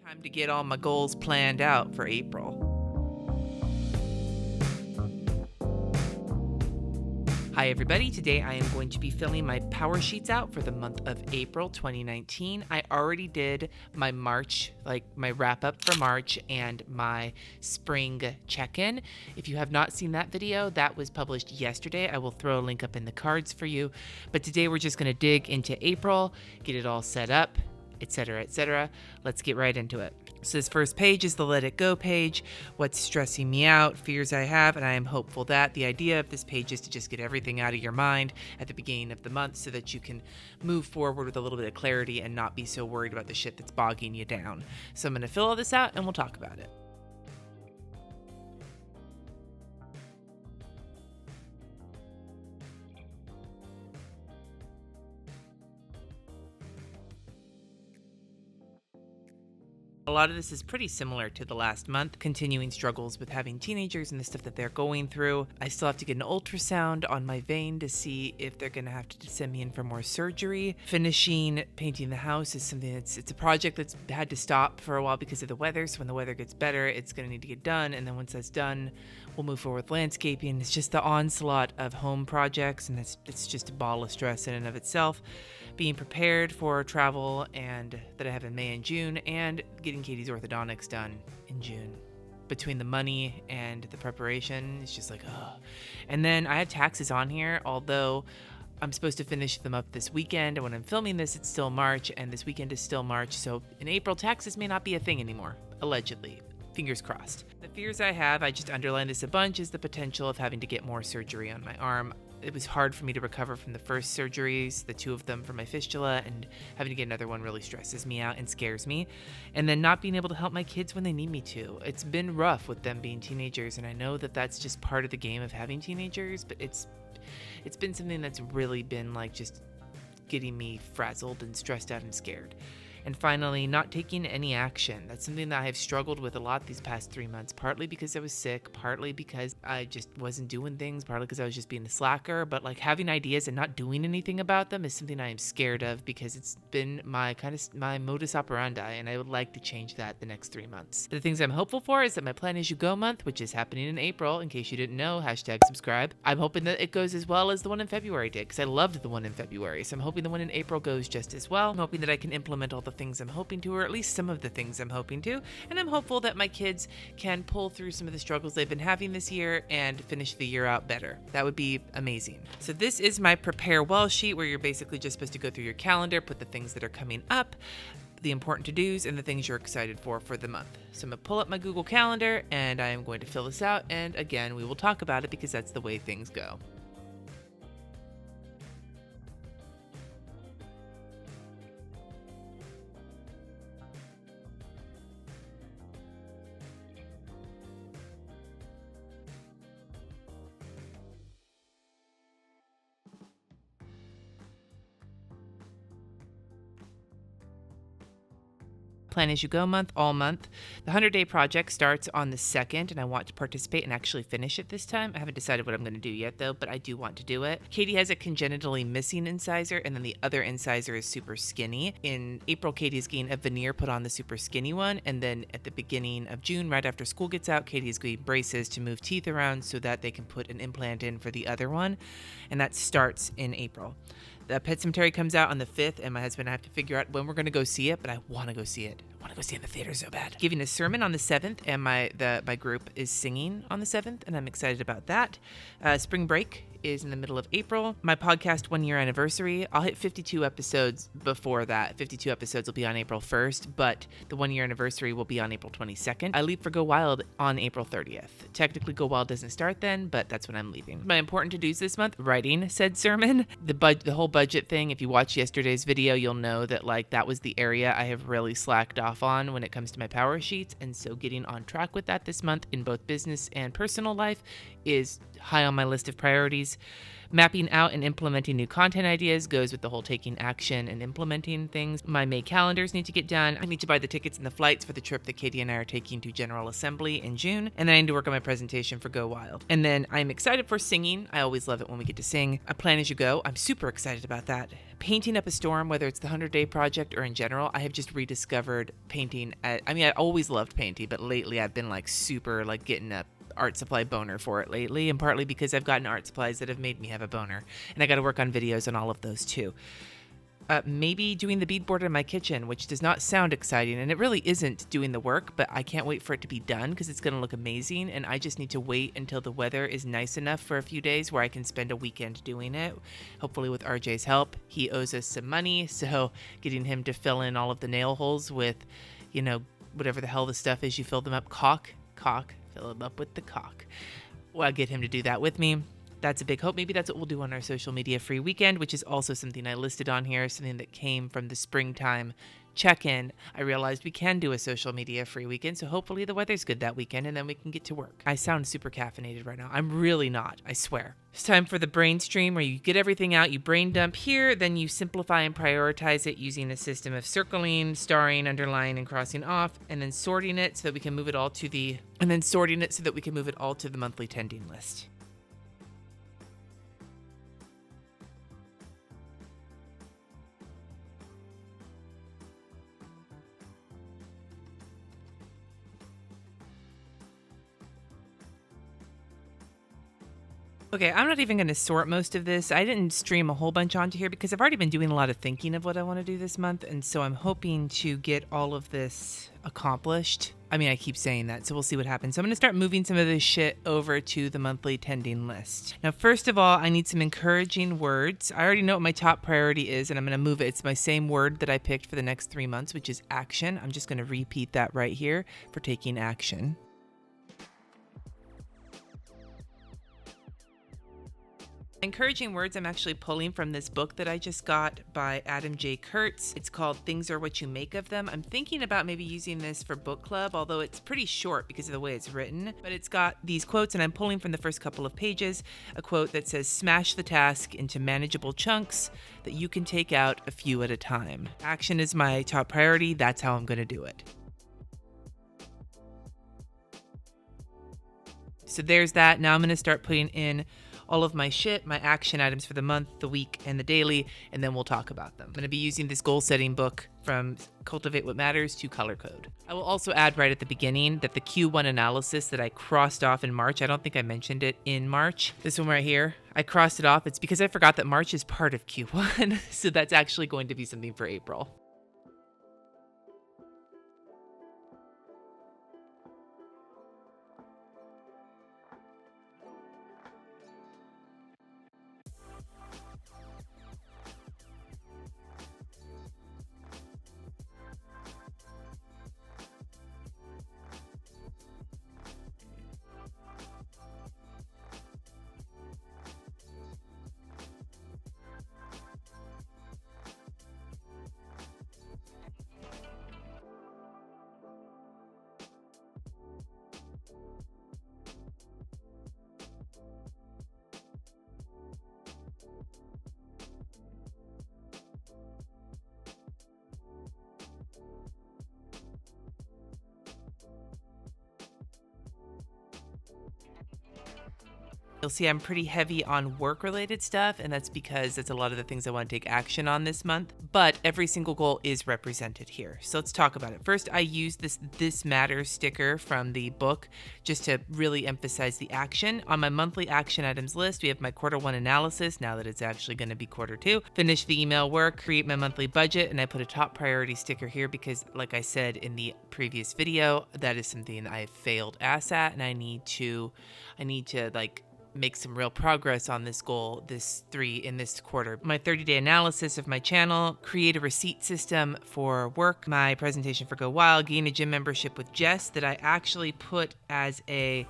Time to get all my goals planned out for April. Hi everybody, today I am going to be filling my power sheets out for the month of April 2019. I already did my March, my wrap up for March and my spring check-in. If you have not seen that video, that was published yesterday. I will throw a link up in the cards for you. But today we're just going to dig into April, get it all set up, etc., etc. Let's get right into it. So this first page is the Let It Go page, what's stressing me out, fears I have, and I am hopeful that the idea of this page is to just get everything out of your mind at the beginning of the month so that you can move forward with a little bit of clarity and not be so worried about the shit that's bogging you down. So I'm going to fill all this out and we'll talk about it. A lot of this is pretty similar to the last month, continuing struggles with having teenagers and the stuff that they're going through. I still have to get an ultrasound on my vein to see if they're going to have to send me in for more surgery. Finishing painting the house is something it's a project that's had to stop for a while because of the weather. So when the weather gets better, it's going to need to get done. And then once that's done, we'll move forward with landscaping. It's just the onslaught of home projects, and it's just a ball of stress in and of itself. Being prepared for travel and that I have in May and June, and getting Katie's orthodontics done in June. Between the money and the preparation, it's just like, oh. And then I have taxes on here, although I'm supposed to finish them up this weekend. And when I'm filming this, it's still March, and this weekend is still March. So in April, taxes may not be a thing anymore, allegedly. Fingers crossed. The fears I have, I just underlined this a bunch, is the potential of having to get more surgery on my arm. It was hard for me to recover from the first surgeries, the two of them for my fistula, and having to get another one really stresses me out and scares me. And then not being able to help my kids when they need me to. It's been rough with them being teenagers, and I know that that's just part of the game of having teenagers, but it's been something that's really been just getting me frazzled and stressed out and scared. And finally, not taking any action. That's something that I have struggled with a lot these past 3 months, partly because I was sick, partly because I just wasn't doing things, partly because I was just being a slacker. But having ideas and not doing anything about them is something I am scared of, because it's been my modus operandi, and I would like to change that the next 3 months. The things I'm hopeful for is that my Plan As You Go month, which is happening in April, in case you didn't know, #subscribe. I'm hoping that it goes as well as the one in February did, because I loved the one in February. So I'm hoping the one in April goes just as well. I'm hoping that I can implement all the things I'm hoping to, or at least some of the things I'm hoping to, and I'm hopeful that my kids can pull through some of the struggles they've been having this year and finish the year out better. That would be amazing. So this is my prepare well sheet, where you're basically just supposed to go through your calendar, put the things that are coming up, the important to-dos, and the things you're excited for the month. So I'm going to pull up my Google Calendar, and I am going to fill this out, and again, we will talk about it because that's the way things go. Plan As You Go month, all month. The 100-day project starts on the 2nd, and I want to participate and actually finish it this time. I haven't decided what I'm going to do yet, though, but I do want to do it. Katie has a congenitally missing incisor, and then the other incisor is super skinny. In April, Katie's getting a veneer put on the super skinny one, and then at the beginning of June, right after school gets out, Katie's getting braces to move teeth around so that they can put an implant in for the other one, and that starts in April. The Pet Cemetery comes out on the 5th, and my husband and I have to figure out when we're going to go see it, but I want to go see it. I want to go see it in the theater so bad. Giving a sermon on the 7th, and my group is singing on the 7th, and I'm excited about that. Spring break is in the middle of April. My podcast 1 year anniversary, I'll hit 52 episodes before that. 52 episodes will be on April 1st, but the 1 year anniversary will be on April 22nd. I leave for Go Wild on April 30th. Technically, Go Wild doesn't start then, but that's when I'm leaving. My important to-dos this month, writing said sermon. The whole budget thing, if you watched yesterday's video, you'll know that that was the area I have really slacked off on when it comes to my power sheets, and so getting on track with that this month in both business and personal life is high on my list of priorities. Mapping out and implementing new content ideas goes with the whole taking action and implementing things. My May calendars need to get done. I need to buy the tickets and the flights for the trip that Katie and I are taking to General Assembly in June. And then I need to work on my presentation for Go Wild. And then I'm excited for singing. I always love it when we get to sing. A plan as you go. I'm super excited about that. Painting up a storm, whether it's the 100-day project or in general, I have just rediscovered painting. I always loved painting, but lately I've been super getting up art supply boner for it lately, and partly because I've gotten art supplies that have made me have a boner, and I got to work on videos on all of those too. Maybe doing the beadboard in my kitchen, which does not sound exciting, and it really isn't doing the work, but I can't wait for it to be done because it's going to look amazing, and I just need to wait until the weather is nice enough for a few days where I can spend a weekend doing it, hopefully with RJ's help. He owes us some money, so getting him to fill in all of the nail holes with, whatever the hell the stuff is you fill them up, caulk, fill them up with the caulk. Well, I'll get him to do that with me. That's a big hope. Maybe that's what we'll do on our social media free weekend, which is also something I listed on here, something that came from the springtime check-in. I realized we can do a social media free weekend, so hopefully the weather's good that weekend and then we can get to work. I sound super caffeinated right now. I'm really not, I swear. It's time for the brain stream where you get everything out, you brain dump here, then you simplify and prioritize it using a system of circling, starring, underlining, and crossing off, and then sorting it so that we can move it all to the monthly tending list. Okay, I'm not even going to sort most of this. I didn't stream a whole bunch onto here because I've already been doing a lot of thinking of what I want to do this month, and so I'm hoping to get all of this accomplished. I keep saying that, so we'll see what happens. So I'm going to start moving some of this shit over to the monthly tending list. Now, first of all, I need some encouraging words. I already know what my top priority is, and I'm going to move it. It's my same word that I picked for the next 3 months, which is action. I'm just going to repeat that right here for taking action. Encouraging words I'm actually pulling from this book that I just got by Adam J. Kurtz. It's called Things Are What You Make of Them. I'm thinking about maybe using this for book club, although it's pretty short because of the way it's written. But it's got these quotes, and I'm pulling from the first couple of pages a quote that says, "Smash the task into manageable chunks that you can take out a few at a time." Action is my top priority. That's how I'm going to do it. So there's that. Now I'm going to start putting in all of my shit, my action items for the month, the week, and the daily, and then we'll talk about them. I'm going to be using this goal-setting book from Cultivate What Matters to Color Code. I will also add right at the beginning that the Q1 analysis that I crossed off in March, I don't think I mentioned it in March, this one right here, I crossed it off. It's because I forgot that March is part of Q1, so that's actually going to be something for April. You'll see I'm pretty heavy on work-related stuff, and that's because that's a lot of the things I want to take action on this month, but every single goal is represented here. So let's talk about it. First, I used This Matters sticker from the book just to really emphasize the action. On my monthly action items list, we have my quarter one analysis, now that it's actually going to be quarter two, finish the email work, create my monthly budget, and I put a top priority sticker here because, like I said in the previous video, that is something I failed ass at, and I need to make some real progress on this goal in this quarter. My 30-day analysis of my channel, create a receipt system for work, my presentation for Go Wild, gain a gym membership with Jess that I actually put as a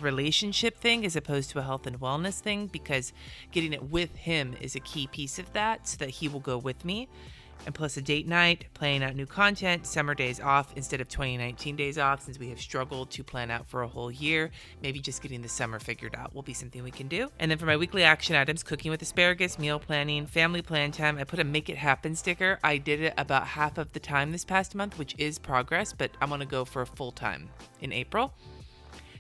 relationship thing as opposed to a health and wellness thing, because getting it with him is a key piece of that so that he will go with me. And plus a date night, planning out new content, summer days off instead of 2019 days off, since we have struggled to plan out for a whole year. Maybe just getting the summer figured out will be something we can do. And then for my weekly action items, cooking with asparagus, meal planning, family plan time, I put a make it happen sticker. I did it about half of the time this past month, which is progress, but I'm gonna go for a full time in April.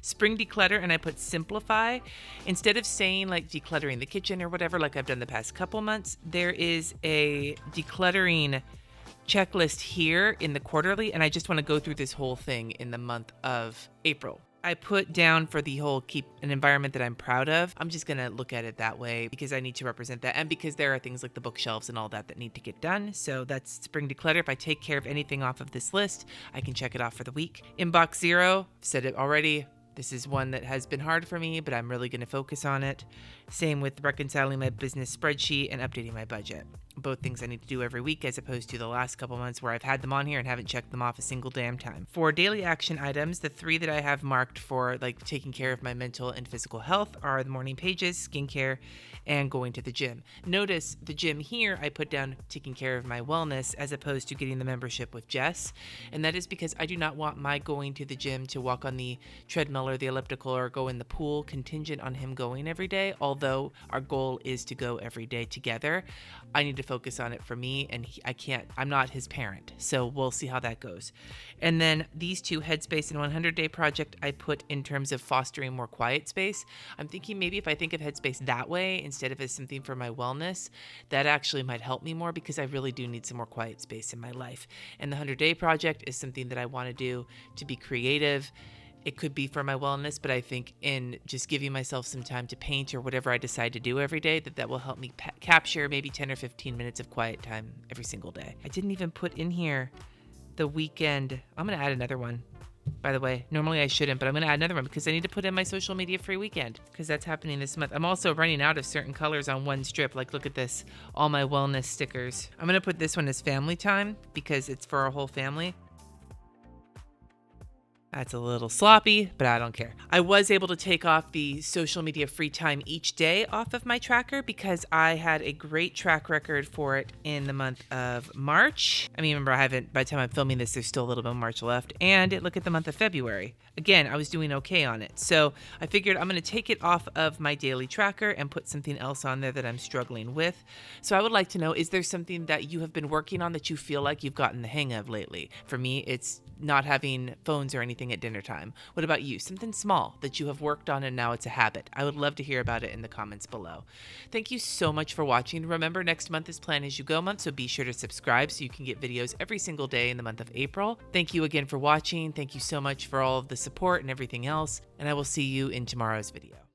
Spring declutter, and I put simplify. Instead of saying like decluttering the kitchen or whatever, like I've done the past couple months, there is a decluttering checklist here in the quarterly, and I just want to go through this whole thing in the month of April. I put down for the whole keep an environment that I'm proud of. I'm just going to look at it that way because I need to represent that, and because there are things like the bookshelves and all that need to get done. So that's spring declutter. If I take care of anything off of this list, I can check it off for the week. Inbox zero, I've said it already. This is one that has been hard for me, but I'm really going to focus on it. Same with reconciling my business spreadsheet and updating my budget. Both things I need to do every week, as opposed to the last couple months where I've had them on here and haven't checked them off a single damn time. For daily action items, the 3 that I have marked for like taking care of my mental and physical health are the morning pages, skincare, and going to the gym. Notice the gym here, I put down taking care of my wellness as opposed to getting the membership with Jess. And that is because I do not want my going to the gym to walk on the treadmill or the elliptical or go in the pool contingent on him going every day. Although our goal is to go every day together, I need to focus on it for me, and I'm not his parent, so we'll see how that goes. And then these 2, Headspace and 100-day project, I put in terms of fostering more quiet space. I'm thinking maybe if I think of Headspace that way instead of as something for my wellness, that actually might help me more, because I really do need some more quiet space in my life. And the 100-day project is something that I want to do to be creative. It could be for my wellness, but I think in just giving myself some time to paint or whatever I decide to do every day, that will help me capture maybe 10 or 15 minutes of quiet time every single day. I didn't even put in here the weekend. I'm going to add another one, by the way. Normally I shouldn't, but I'm going to add another one because I need to put in my social media free weekend, because that's happening this month. I'm also running out of certain colors on one strip. Like, look at this, all my wellness stickers. I'm going to put this one as family time because it's for our whole family. That's a little sloppy, but I don't care. I was able to take off the social media free time each day off of my tracker because I had a great track record for it in the month of March. I mean, remember, by the time I'm filming this, there's still a little bit of March left. And look at the month of February. Again, I was doing okay on it. So I figured I'm going to take it off of my daily tracker and put something else on there that I'm struggling with. So I would like to know, is there something that you have been working on that you feel like you've gotten the hang of lately? For me, it's not having phones or anything at dinner time. What about you? Something small that you have worked on and now it's a habit. I would love to hear about it in the comments below. Thank you so much for watching. Remember, next month is Plan As You Go month, so be sure to subscribe so you can get videos every single day in the month of April. Thank you again for watching. Thank you so much for all of the support and everything else, and I will see you in tomorrow's video.